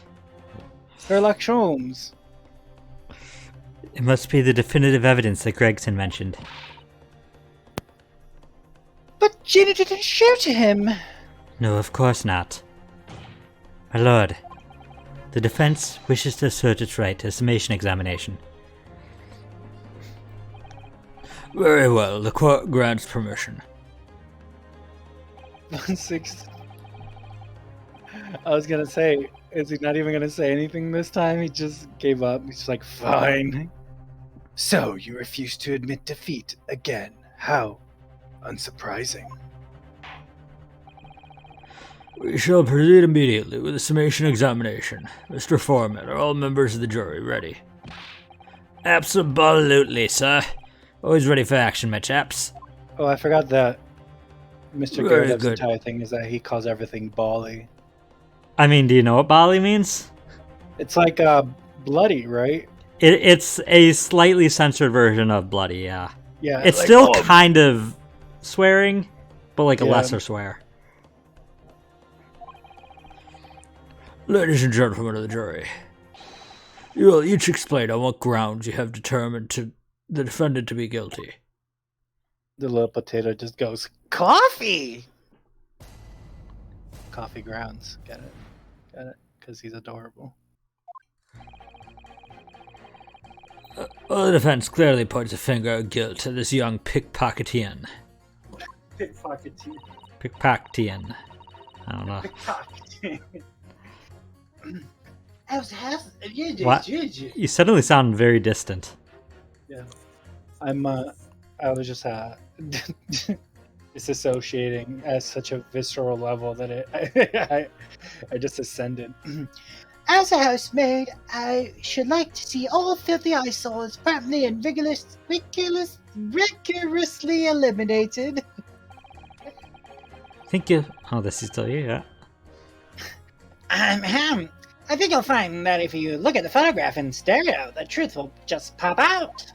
Speaker 2: Sherlock Holmes.
Speaker 1: It must be the definitive evidence that Gregson mentioned.
Speaker 3: But Gina didn't shoot him.
Speaker 1: No, of course not. My lord, the defense wishes to assert its right to a summation examination.
Speaker 4: Very well, the court grants permission.
Speaker 2: 1-6. I was gonna say, is he not even gonna say anything this time? He just gave up. He's just like, fine.
Speaker 3: So you refuse to admit defeat again. How unsurprising.
Speaker 4: We shall proceed immediately with the summation examination. Mr. Foreman, are all members of the jury ready? Absolutely, sir. Always ready for action, my chaps.
Speaker 2: Oh, I forgot that Mr.
Speaker 4: Very
Speaker 2: Garrett's
Speaker 4: good.
Speaker 2: entire thing is that he calls everything Bali.
Speaker 1: I mean, do you know what Bali means?
Speaker 2: It's like bloody, right?
Speaker 1: It's a slightly censored version of bloody, yeah.
Speaker 2: Yeah.
Speaker 1: It's
Speaker 2: like,
Speaker 1: still
Speaker 2: oh,
Speaker 1: kind of swearing, but like a
Speaker 2: Yeah.
Speaker 1: lesser swear.
Speaker 4: Ladies and gentlemen of the jury, you will each explain on what grounds you have determined the defendant to be guilty.
Speaker 2: the little potato just goes
Speaker 3: Coffee!
Speaker 2: coffee grounds. Get it? Get it? Because he's adorable.
Speaker 4: Well, the defense clearly points a finger of guilt at this young pickpocketian.
Speaker 2: Pickpocketing.
Speaker 1: Pickpocketian. I don't know.
Speaker 2: Pickpocketing.
Speaker 1: What? You suddenly sound very distant.
Speaker 2: I was just disassociating at such a visceral level that I just ascended.
Speaker 3: As a housemaid, I should like to see all filthy eyesores promptly and rigorously eliminated.
Speaker 1: Thank you. Oh, this is still you, yeah.
Speaker 3: I think you'll find that if you look at the photograph in stereo, the truth will just pop out.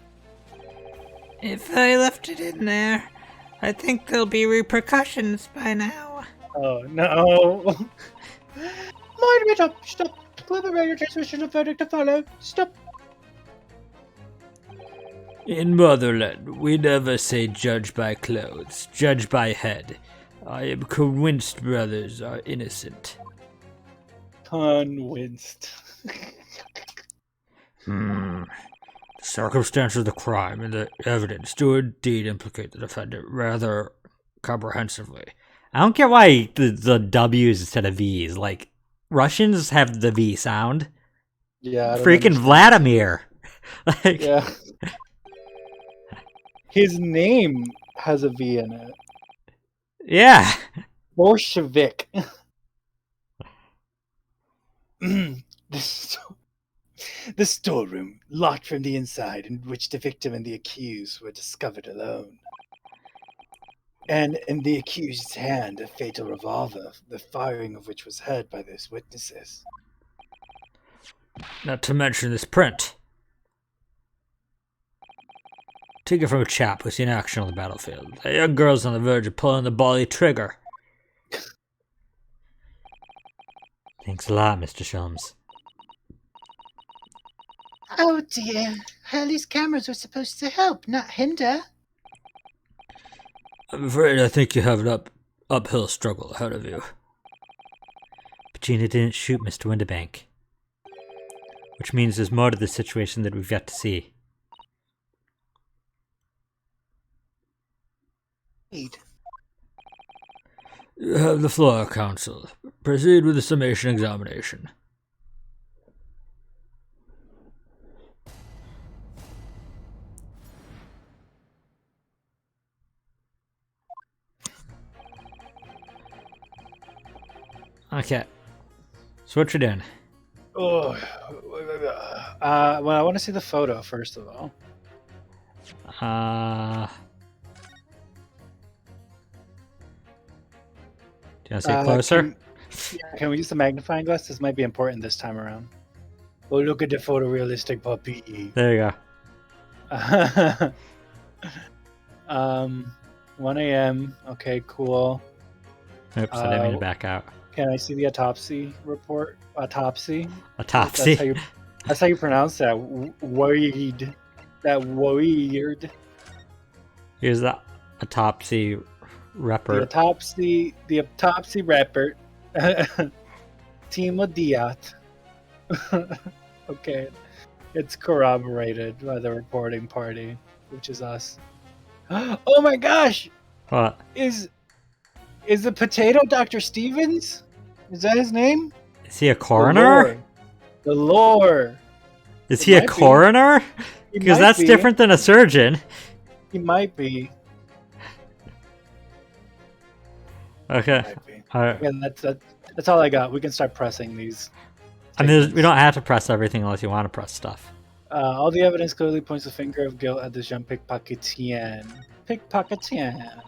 Speaker 5: If I left it in there, I think there'll be repercussions by now.
Speaker 2: Oh no!
Speaker 3: Moderator, stop. Deliberator transmission of verdict to follow. Stop.
Speaker 4: In Motherland, we never say judge by clothes, judge by head. I am convinced brothers are innocent.
Speaker 2: Convinced.
Speaker 4: The circumstances of the crime and the evidence do indeed implicate the defendant rather comprehensively.
Speaker 1: I don't get why the W's instead of V's. Like, Russians have the V sound.
Speaker 2: Yeah. I don't
Speaker 1: Freaking
Speaker 2: understand.
Speaker 1: Vladimir. Like,
Speaker 2: Yeah. His name has a V in it.
Speaker 1: yeah.
Speaker 2: Bolshevik.
Speaker 3: The storeroom, locked from the inside, in which the victim and the accused were discovered alone. And in the accused's hand, a fatal revolver, the firing of which was heard by those witnesses.
Speaker 4: Not to mention this print. Take it from a chap who's seen action on the battlefield. A young girl's on the verge of pulling the bally trigger.
Speaker 1: Thanks a lot, Mr. Sholmes.
Speaker 3: Oh dear, Hurley's cameras were supposed to help, not hinder.
Speaker 4: I'm afraid I think you have an uphill struggle ahead of you.
Speaker 1: But Gina didn't shoot Mr. Winterbank. Which means there's more to this situation that we've yet to see.
Speaker 4: You have the floor, counsel. Proceed with the summation examination.
Speaker 1: Okay. So what you doing?
Speaker 2: Oh. Well, I want to see the photo first of all.
Speaker 1: Do you want to see it closer?
Speaker 2: Can we use the magnifying glass? This might be important this time around. Oh, look at the photorealistic puppy.
Speaker 1: There you go.
Speaker 2: 1 a.m. Okay, cool.
Speaker 1: Oops, I didn't mean to back out.
Speaker 2: Can I see the autopsy report? Autopsy?
Speaker 1: Autopsy.
Speaker 2: That's how you pronounce that. Worried. That worried.
Speaker 1: Here's the autopsy
Speaker 2: The
Speaker 1: report.
Speaker 2: autopsy report. Timo Diat. Okay. It's corroborated by the reporting party, which is us. Oh my gosh!
Speaker 1: What?
Speaker 2: Is the potato Dr. Stevens? Is that his name?
Speaker 1: Is he a coroner?
Speaker 2: The lore.
Speaker 1: Is
Speaker 2: It
Speaker 1: he a
Speaker 2: might be.
Speaker 1: coroner?
Speaker 2: He
Speaker 1: Because
Speaker 2: might
Speaker 1: that's
Speaker 2: be.
Speaker 1: different than a surgeon.
Speaker 2: He might be.
Speaker 1: Okay.
Speaker 2: Might be.
Speaker 1: Alright.
Speaker 2: And that's all I got. We can start pressing these.
Speaker 1: I mean, we
Speaker 2: statements.
Speaker 1: don't have to press everything unless you want to press stuff.
Speaker 2: All the evidence clearly points the finger of guilt at this young pickpocketian. Pickpocketian.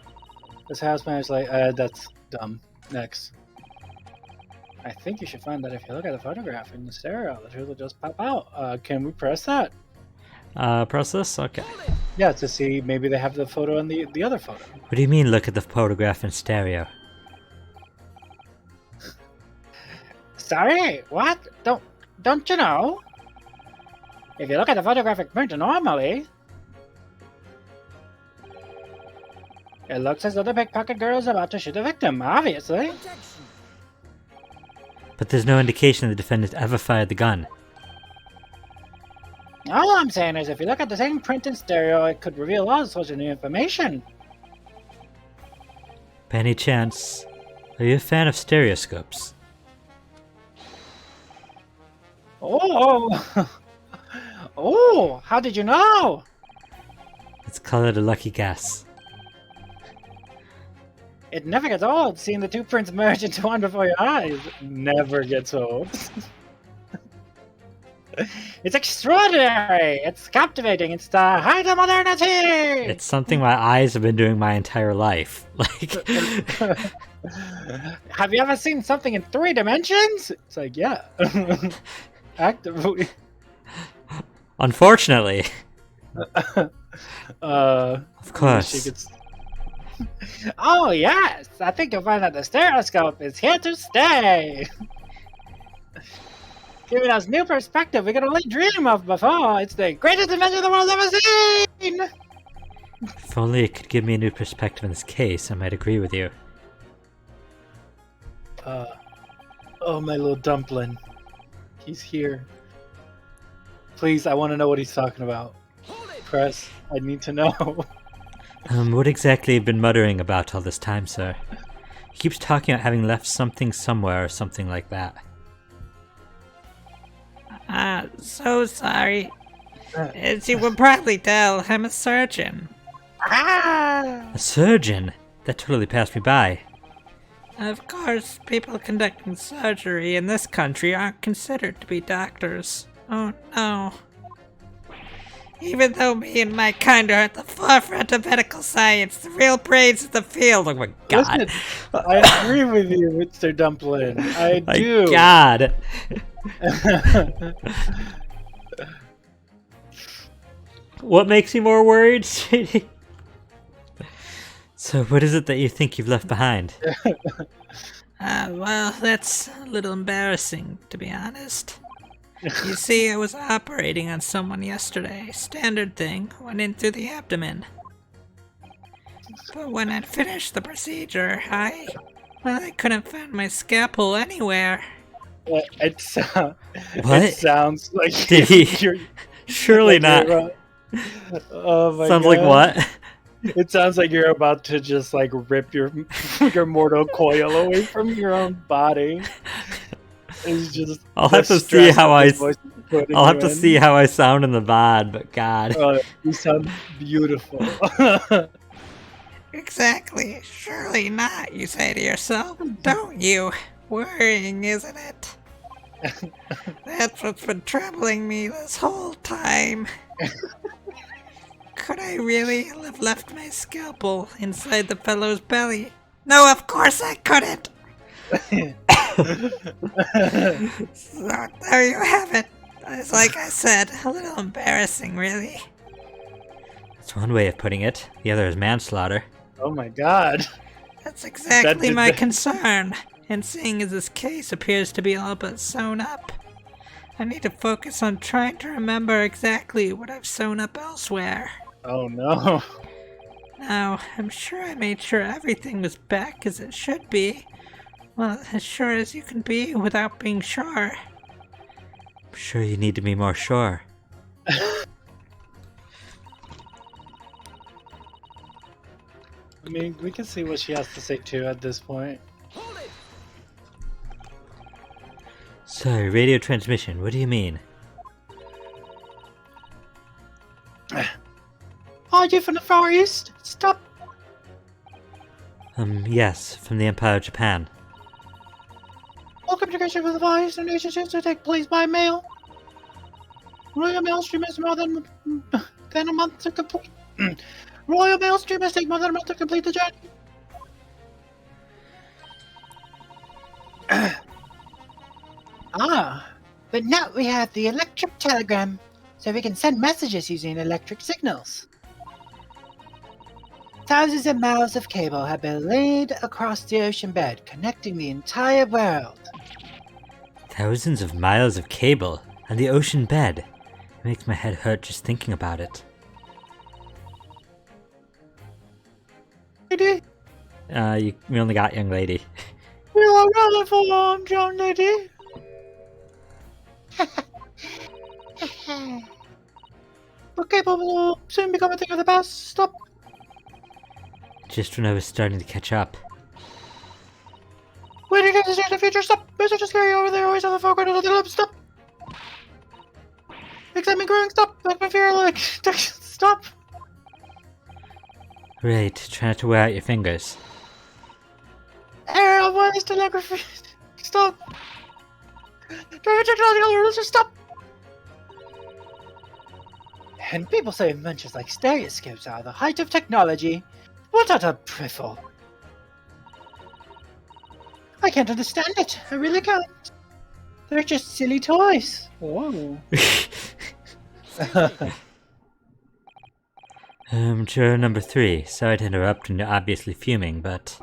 Speaker 2: This house manager's like, that's dumb. Next. I think you should find that if you look at the photograph in the stereo, the truth will just pop out. Can we press that?
Speaker 1: Press this? Okay.
Speaker 2: Yeah, to see maybe they have the photo and the other photo.
Speaker 1: What do you mean look at the photograph in stereo?
Speaker 2: Sorry, what? Don't you know? If you look at the photographic print normally, it looks as though the pickpocket girl is about to shoot the victim, obviously.
Speaker 1: But there's no indication the defendant ever fired the gun.
Speaker 2: All I'm saying is if you look at the same print in stereo, it could reveal all sorts of new information.
Speaker 1: By any chance, are you a fan of stereoscopes?
Speaker 2: Oh! Oh, how did you know?
Speaker 1: Let's call it a lucky guess.
Speaker 2: It never gets old seeing the two prints merge into one before your eyes. Never gets old. It's extraordinary! It's captivating! It's the height of modernity!
Speaker 1: It's something my eyes have been doing my entire life. Like,
Speaker 2: Have you ever seen something in 3 dimensions? It's like, yeah. Actively.
Speaker 1: unfortunately.
Speaker 2: Of
Speaker 1: course.
Speaker 2: Oh, yes! I think you'll find that the stereoscope is here to stay! Giving us new perspective we could only dream of before. It's the greatest invention the world's ever seen!
Speaker 1: If only it could give me a new perspective in this case, I might agree with you.
Speaker 2: Oh, my little dumpling. He's here. Please, I want to know what he's talking about. Press, I need to know.
Speaker 1: What exactly have you been muttering about all this time, sir? He keeps talking about having left something somewhere or something like that.
Speaker 5: So sorry. As you will probably tell, I'm a surgeon.
Speaker 2: Ah!
Speaker 1: A surgeon? That totally passed me by.
Speaker 5: Of course, people conducting surgery in this country aren't considered to be doctors. Oh no. Even though me and my kind are at the forefront of medical science, the real brains of the field.
Speaker 1: Oh my god.
Speaker 2: Listen, I agree with you, Mr. Dumpling. I
Speaker 1: My
Speaker 2: do.
Speaker 1: god. What makes you more worried, sweetie? So what is it that you think you've left behind?
Speaker 5: Well, that's a little embarrassing, to be honest. You see, I was operating on someone yesterday. Standard thing, went in through the abdomen. But when I'd finished the procedure, I couldn't find my scalpel anywhere.
Speaker 2: It
Speaker 1: What?
Speaker 2: sounds like
Speaker 1: Did he?
Speaker 2: you're
Speaker 1: Surely not.
Speaker 2: Oh my
Speaker 1: Sounds
Speaker 2: god.
Speaker 1: like what?
Speaker 2: It sounds like you're about to just like rip your mortal coil away from your own body. It's just
Speaker 1: I'll
Speaker 2: the
Speaker 1: have to see
Speaker 2: stress
Speaker 1: how
Speaker 2: that
Speaker 1: I.
Speaker 2: this voice is putting
Speaker 1: I'll have
Speaker 2: you
Speaker 1: to
Speaker 2: in.
Speaker 1: see how I sound in the VOD, but god.
Speaker 2: You sound beautiful.
Speaker 5: Exactly. Surely not, you say to yourself. Don't you? Worrying, isn't it? That's what's been troubling me this whole time. Could I really have left my scalpel inside the fellow's belly? No, of course I couldn't! So, there you have it. It's like I said, a little embarrassing, really.
Speaker 1: That's one way of putting it. The other is manslaughter.
Speaker 2: Oh my god.
Speaker 5: That's exactly
Speaker 2: did
Speaker 5: my
Speaker 2: that-
Speaker 5: concern. And seeing as this case appears to be all but sewn up, I need to focus on trying to remember exactly what I've sewn up elsewhere.
Speaker 2: Oh no.
Speaker 5: Now, I'm sure I made sure everything was back as it should be. Well, as sure as you can be without being sure.
Speaker 1: I'm sure you need to be more sure.
Speaker 2: I mean, we can see what she has to say too at this point.
Speaker 1: Sorry, radio transmission, what do you mean?
Speaker 3: Are you from the Far East? Stop.
Speaker 1: Yes, from the Empire of Japan.
Speaker 3: All communication with the Far Eastern nations is to take place by mail. Royal Mail Stream is more than a month to complete. Royal Mail Stream has taken more than a month to complete the journey. But now we have the electric telegram, so we can send messages using electric signals. Thousands of miles of cable have been laid across the ocean bed, connecting the entire world.
Speaker 1: Thousands of miles of cable and the ocean bed. It makes my head hurt just thinking about it.
Speaker 3: Lady,
Speaker 1: We only got young lady.
Speaker 3: we are rather informed, young lady. But cable will soon become a thing of the past. Stop.
Speaker 1: Just when I was starting to catch up.
Speaker 3: Waiting to the the future. Stop. Messages carry over the always on the foreground of the globe. Stop. Excitement growing. Stop. Make me feel like stop.
Speaker 1: Right, try not to wear out your fingers.
Speaker 3: Error of wireless telegraphy. Stop. Driver technological rules. Just stop. And people say inventions like stereoscopes are the height of technology. What utter piffle. I can't understand it. I really can't. They're just silly toys.
Speaker 2: Whoa.
Speaker 1: Juror number 3. Sorry to interrupt when you're obviously fuming, but...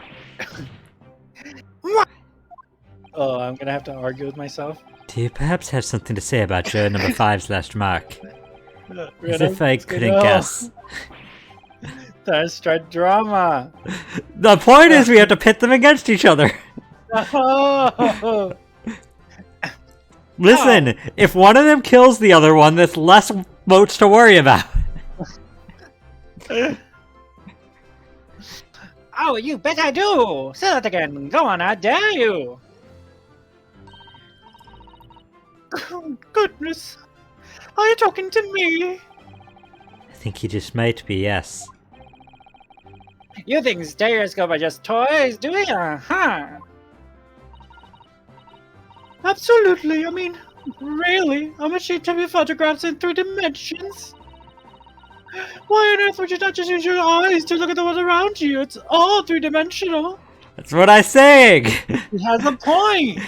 Speaker 2: Oh, I'm gonna have to argue with myself.
Speaker 1: Do you perhaps have something to say about juror number 5's last remark? As if I
Speaker 2: Let's
Speaker 1: couldn't
Speaker 2: go.
Speaker 1: guess.
Speaker 2: Time to start drama.
Speaker 1: The point is we have to pit them against each other.
Speaker 2: Oh.
Speaker 1: Listen, if one of them kills the other one, there's less votes to worry about.
Speaker 3: Oh, you bet I do! Say that again. Go on, I dare you! Oh, goodness. Are you talking to me?
Speaker 1: I think he just might be, yes.
Speaker 3: You think stereoscope are just toys, do you? Huh? Absolutely. I mean, really? A machine to be photographs in 3 dimensions? Why on earth would you not just use your eyes to look at the world around you? It's all 3-dimensional.
Speaker 1: That's what I'm saying!
Speaker 3: He has a point.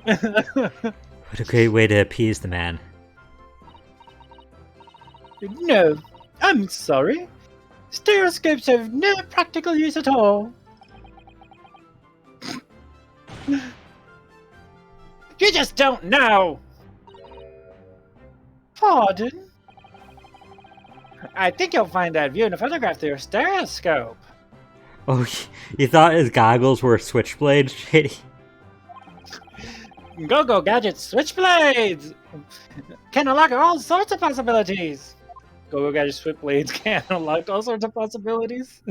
Speaker 1: What a great way to appease the man.
Speaker 3: No, I'm sorry. Stereoscopes have no practical use at all. You just don't know! Pardon? I think you'll find that view in a photograph through a stereoscope.
Speaker 1: Oh, you thought his goggles were switchblades, Shady?
Speaker 3: Go-Go Gadgets Switchblades! Can unlock all sorts of possibilities.
Speaker 2: Go-Go Gadget Switchblades can unlock all sorts of possibilities.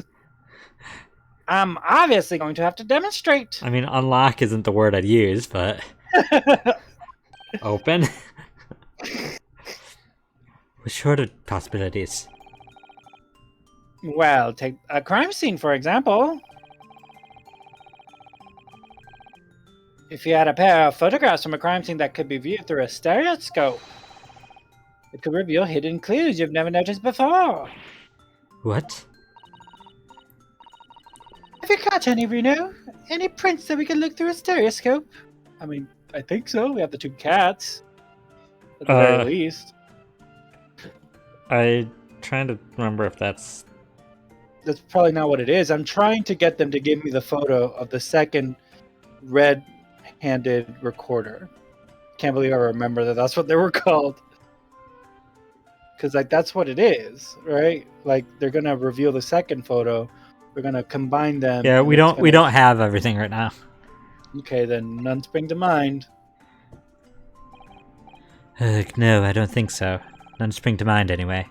Speaker 3: I'm obviously going to have to demonstrate.
Speaker 1: I mean, unlock isn't the word I'd use, but... Open? We're short of possibilities.
Speaker 2: Well, take a crime scene, for example. If you had a pair of photographs from a crime scene that could be viewed through a stereoscope, it could reveal hidden clues you've never noticed before.
Speaker 1: What?
Speaker 3: Have you caught any, Reno? Any prints that we can look through a stereoscope?
Speaker 2: I mean, I think so. We have the 2 cats, at the very least.
Speaker 1: I trying to remember if that's...
Speaker 2: That's probably not what it is. I'm trying to get them to give me the photo of the second red-handed recorder. Can't believe I remember that. That's what they were called. Because like that's what it is, right? Like they're gonna reveal the second photo. We're gonna combine them.
Speaker 1: Yeah,
Speaker 2: and
Speaker 1: we
Speaker 2: it's
Speaker 1: don't
Speaker 2: gonna-
Speaker 1: have everything right now.
Speaker 2: Okay, then none spring to mind.
Speaker 1: No, I don't think so. None spring to mind anyway.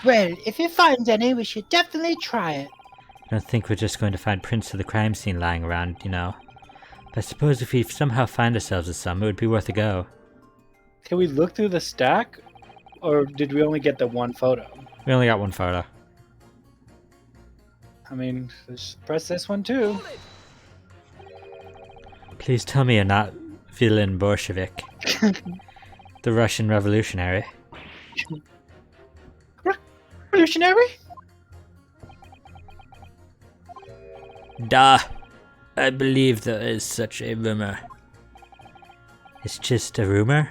Speaker 3: Well, if you find any, we should definitely try it.
Speaker 1: I don't think we're just going to find prints of the crime scene lying around, you know. But I suppose if we somehow find ourselves with some, it would be worth a go.
Speaker 2: Can we look through the stack, or did we only get the one photo?
Speaker 1: We only got one photo.
Speaker 2: I mean, just press this one too.
Speaker 1: Please tell me you're not villain Bolshevik. The Russian revolutionary.
Speaker 2: Revolutionary?
Speaker 4: Da. I believe there is such a rumor.
Speaker 1: It's just a rumor?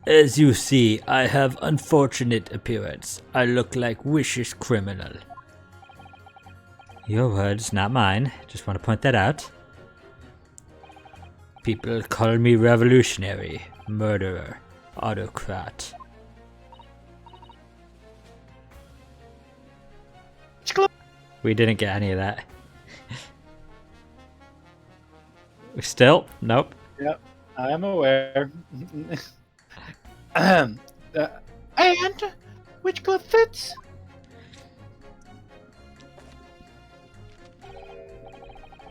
Speaker 4: As you see, I have unfortunate appearance. I look like vicious criminal.
Speaker 1: Your words, not mine. Just want to point that out.
Speaker 4: People call me revolutionary, murderer, autocrat.
Speaker 1: We didn't get any of that. Still? Nope.
Speaker 2: Yep, I'm aware.
Speaker 3: And which glove fits?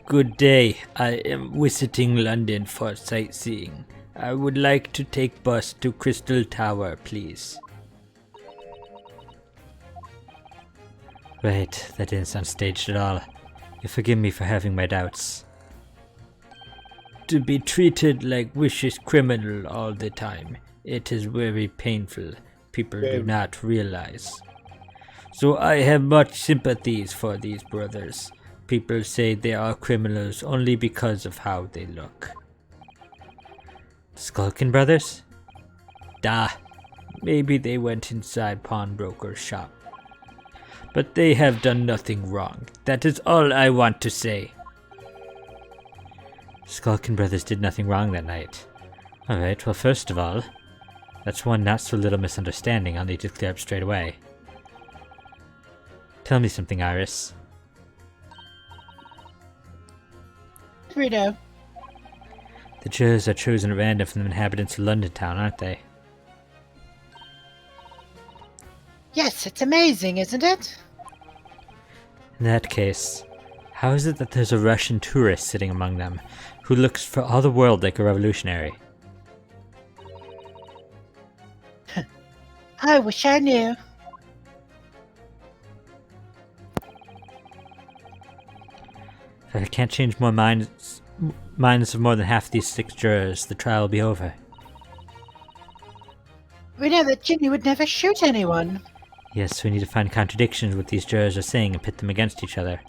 Speaker 4: Good day. I am visiting London for sightseeing. I would like to take bus to Crystal Tower, please.
Speaker 1: Wait, that didn't sound staged at all. You forgive me for having my doubts.
Speaker 4: To be treated like vicious criminal all the time, it is very painful. People do not realize. So I have much sympathies for these brothers. People say they are criminals only because of how they look.
Speaker 1: Skulkin brothers?
Speaker 4: Da. Maybe they went inside pawnbroker's shop. But they have done nothing wrong. That is all I want to say.
Speaker 1: Skulkin brothers did nothing wrong that night. Alright, well first of all, that's one not so little misunderstanding I'll need to clear up straight away. Tell me something, Iris.
Speaker 3: Rito.
Speaker 1: The jurors are chosen at random from the inhabitants of London town, aren't they?
Speaker 3: Yes, it's amazing, isn't it?
Speaker 1: In that case, how is it that there's a Russian tourist sitting among them who looks for all the world like a revolutionary?
Speaker 3: I wish I knew.
Speaker 1: If I can't change more minds of more than half these 6 jurors, the trial will be over.
Speaker 3: We know that Ginny would never shoot anyone.
Speaker 1: Yes, we need to find contradictions with these jurors are saying and pit them against each other.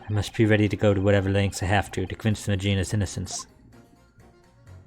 Speaker 1: I must be ready to go to whatever lengths I have to convince them of Gina's innocence.